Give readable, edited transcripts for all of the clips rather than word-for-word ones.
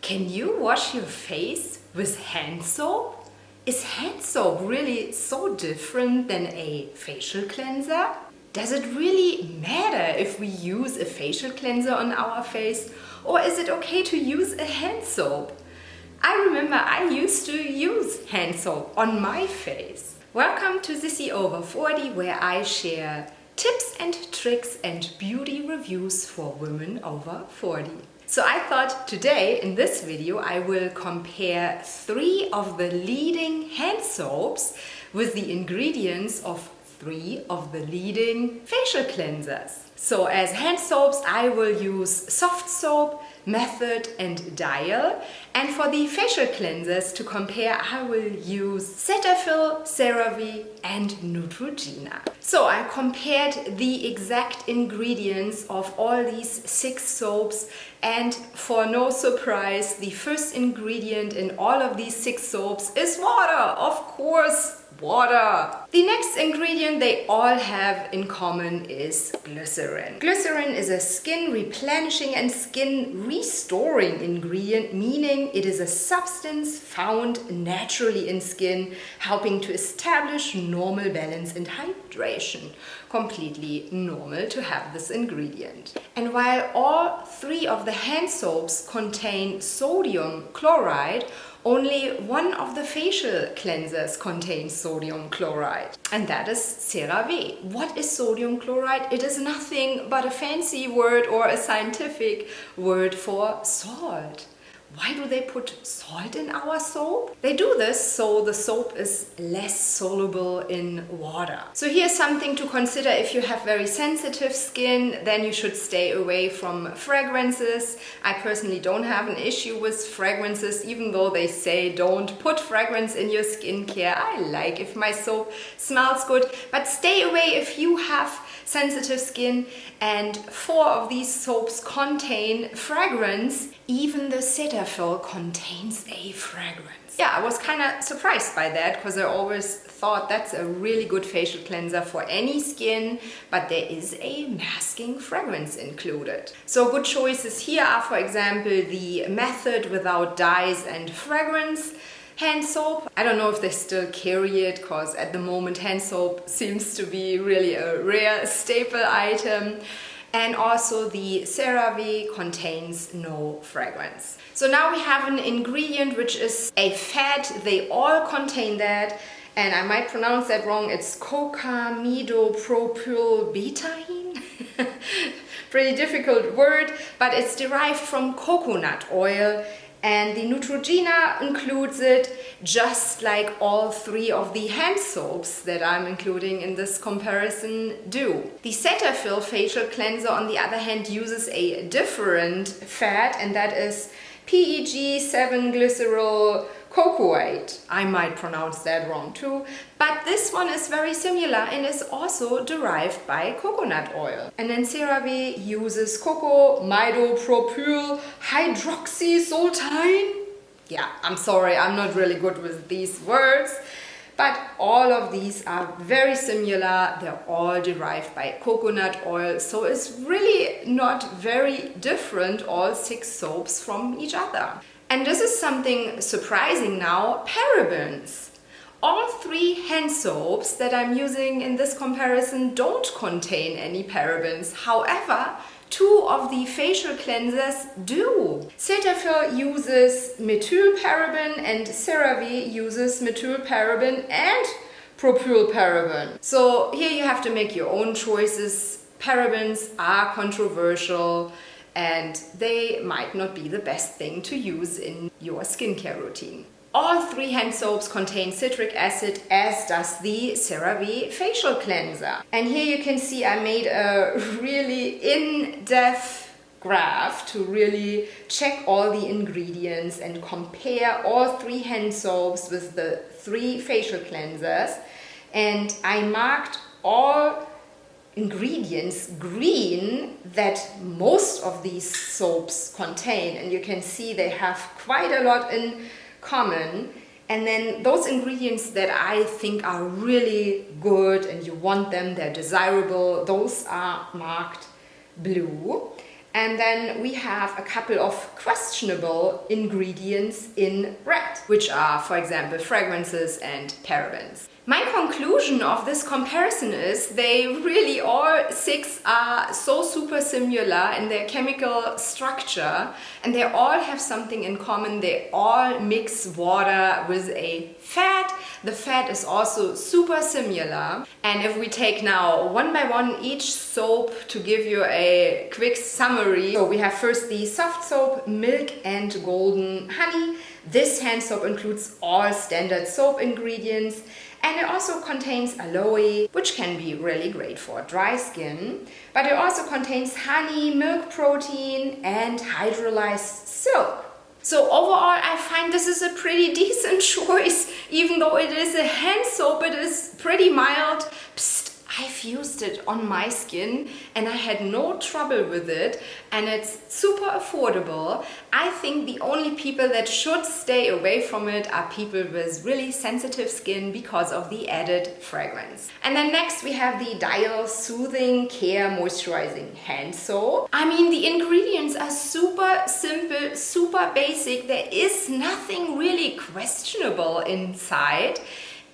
Can you wash your face with hand soap? Is hand soap really so different than a facial cleanser? Does it really matter if we use a facial cleanser on our face, or is it okay to use a hand soap? I remember I used to use hand soap on my face. Welcome to Sissi over 40, where I share tips and tricks and beauty reviews for women over 40. So I thought today in this video I will compare 3 of the leading hand soaps with the ingredients of 3 of the leading facial cleansers. So as hand soaps I will use Softsoap, Method and Dial, and for the facial cleansers to compare I will use Cetaphil, CeraVe and Neutrogena. So I compared the exact ingredients of all these 6 soaps, and for no surprise the first ingredient in all of these 6 soaps is water, of course. Water. The next ingredient they all have in common is glycerin. Glycerin is a skin replenishing and skin restoring ingredient, meaning it is a substance found naturally in skin, helping to establish normal balance and hydration. Completely normal to have this ingredient. And while all 3 of the hand soaps contain sodium chloride, only one of the facial cleansers contains sodium chloride, and that is CeraVe. What is sodium chloride? It is nothing but a fancy word or a scientific word for salt. Why do they put salt in our soap? They do this so the soap is less soluble in water. So here's something to consider. If you have very sensitive skin, then you should stay away from fragrances. I personally don't have an issue with fragrances, even though they say don't put fragrance in your skincare. I like if my soap smells good, but stay away if you have sensitive skin. And 4 of these soaps contain fragrance. Even the Cetaphil contains a fragrance. Yeah, I was kind of surprised by that because I always thought that's a really good facial cleanser for any skin, but there is a masking fragrance included. So good choices here are, for example, the Method without dyes and fragrance hand soap. I don't know if they still carry it because at the moment hand soap seems to be really a rare staple item. And also the CeraVe contains no fragrance. So now we have an ingredient which is a fat. They all contain that, and I might pronounce that wrong. It's cocamidopropylbetaine. Pretty difficult word, but it's derived from coconut oil. And the Neutrogena includes it, just like all 3 of the hand soaps that I'm including in this comparison do. The Cetaphil facial cleanser, on the other hand, uses a different fat, and that is PEG 7-glycerol cocoate. I might pronounce that wrong too, but this one is very similar and is also derived by coconut oil. And then CeraVe uses cocamidopropyl hydroxysultine. Yeah, I'm sorry, I'm not really good with these words, but all of these are very similar. They're all derived by coconut oil, so it's really not very different, all 6 soaps from each other. And this is something surprising now, parabens. All 3 hand soaps that I'm using in this comparison don't contain any parabens. However, 2 of the facial cleansers do. Cetaphil uses methylparaben and CeraVe uses methylparaben and propylparaben. So here you have to make your own choices. Parabens are controversial, and they might not be the best thing to use in your skincare routine. All 3 hand soaps contain citric acid, as does the CeraVe facial cleanser. And here you can see I made a really in-depth graph to really check all the ingredients and compare all 3 hand soaps with the 3 facial cleansers. And I marked all ingredients green that most of these soaps contain, and you can see they have quite a lot in common. And then those ingredients that I think are really good and you want them, they're desirable, those are marked blue. And then we have a couple of questionable ingredients in red, which are, for example, fragrances and parabens. My conclusion of this comparison is they really all 6 are so super similar in their chemical structure, and they all have something in common. They all mix water with a fat. The fat is also super similar. And if we take now one by one each soap to give you a quick summary. So we have first the Softsoap, Milk and Golden Honey. This hand soap includes all standard soap ingredients. And it also contains aloe, which can be really great for dry skin. But it also contains honey, milk protein, and hydrolyzed silk. So overall, I find this is a pretty decent choice. Even though it is a hand soap, it is pretty mild. Psst, I've used it on my skin and I had no trouble with it, and it's super affordable. I think the only people that should stay away from it are people with really sensitive skin because of the added fragrance. And then next we have the Dial Soothing Care Moisturizing Hand Soap. I mean, the ingredients are super simple, super basic. There is nothing really questionable inside.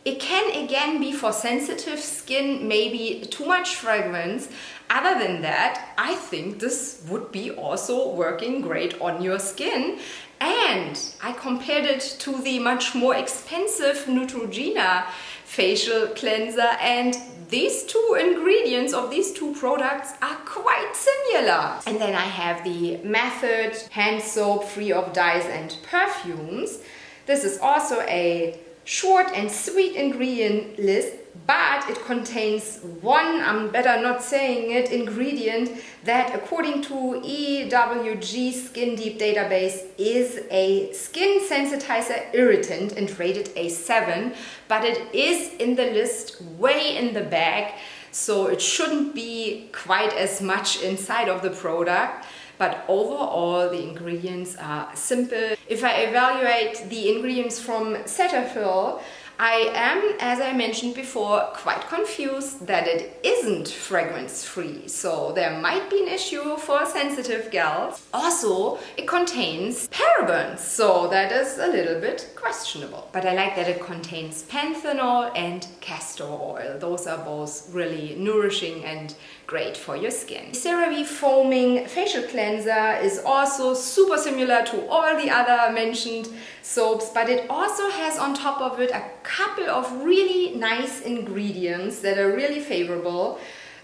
It can again be for sensitive skin, maybe too much fragrance. Other than that, I think this would be also working great on your skin. And I compared it to the much more expensive Neutrogena facial cleanser, and these two ingredients of these two products are quite similar. And then I have the Method hand soap free of dyes and perfumes. This is also a short and sweet ingredient list, but it contains one, I'm better not saying it, ingredient that according to EWG Skin Deep database is a skin sensitizer irritant and rated a 7, but it is in the list way in the back, so it shouldn't be quite as much inside of the product. But overall, the ingredients are simple. If I evaluate the ingredients from Cetaphil, I am, as I mentioned before, quite confused that it isn't fragrance-free. So there might be an issue for sensitive gals. Also, it contains parabens, so that is a little bit questionable. But I like that it contains panthenol and castor oil. Those are both really nourishing and great for your skin. The CeraVe Foaming Facial Cleanser is also super similar to all the other mentioned soaps, but it also has on top of it a couple of really nice ingredients that are really favorable.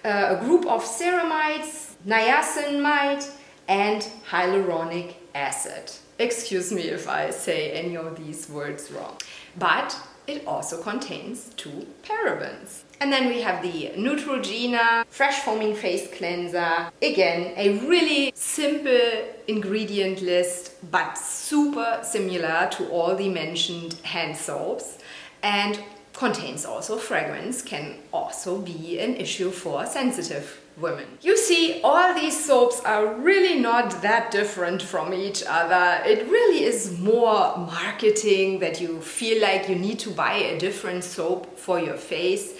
A group of ceramides, niacinamide, and hyaluronic acid. Excuse me if I say any of these words wrong. But it also contains 2 parabens. And then we have the Neutrogena Fresh Foaming Face Cleanser. Again, a really simple ingredient list, but super similar to all the mentioned hand soaps. And contains also fragrance, can also be an issue for sensitive women. You see, all these soaps are really not that different from each other. It really is more marketing that you feel like you need to buy a different soap for your face.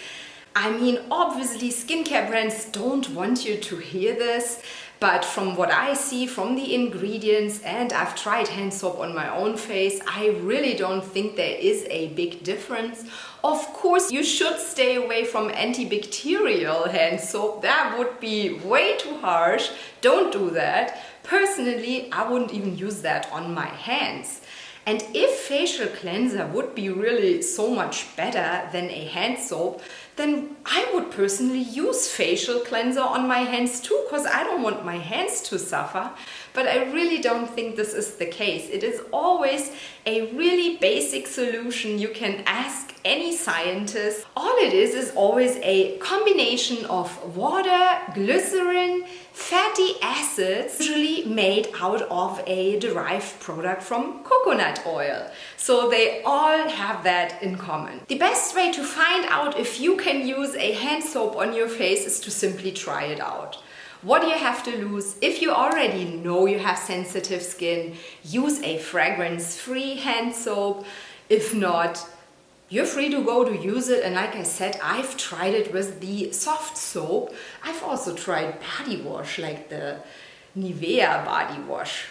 I mean, obviously skincare brands don't want you to hear this, but from what I see from the ingredients, and I've tried hand soap on my own face, I really don't think there is a big difference. Of course, you should stay away from antibacterial hand soap. That would be way too harsh. Don't do that. Personally, I wouldn't even use that on my hands. And if facial cleanser would be really so much better than a hand soap, then I would personally use facial cleanser on my hands too, because I don't want my hands to suffer. But I really don't think this is the case. It is always a really basic solution. You can ask any scientist. All it is always a combination of water, glycerin, fatty acids, usually made out of a derived product from coconut oil. So they all have that in common. The best way to find out if you can use a hand soap on your face is to simply try it out. What do you have to lose? If you already know you have sensitive skin, use a fragrance-free hand soap. If not, you're free to go to use it. And like I said, I've tried it with the Softsoap. I've also tried body wash like the Nivea body wash.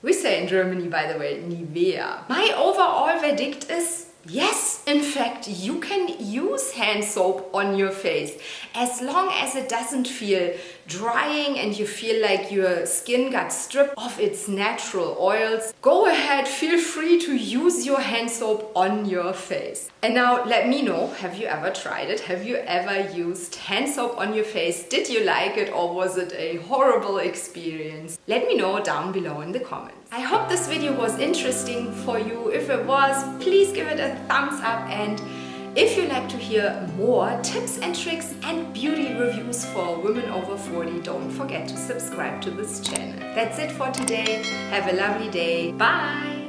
We say in Germany, by the way, Nivea. My overall verdict is yes, in fact, you can use hand soap on your face as long as it doesn't feel drying and you feel like your skin got stripped of its natural oils. Go ahead, feel free to use your hand soap on your face. And now let me know, have you ever tried it? Have you ever used hand soap on your face? Did you like it or was it a horrible experience? Let me know down below in the comments. I hope this video was interesting for you. If it was, please give it a thumbs up, and if you like to hear more tips and tricks and beauty reviews for women over 40, don't forget to subscribe to this channel. That's it for today. Have a lovely day. Bye!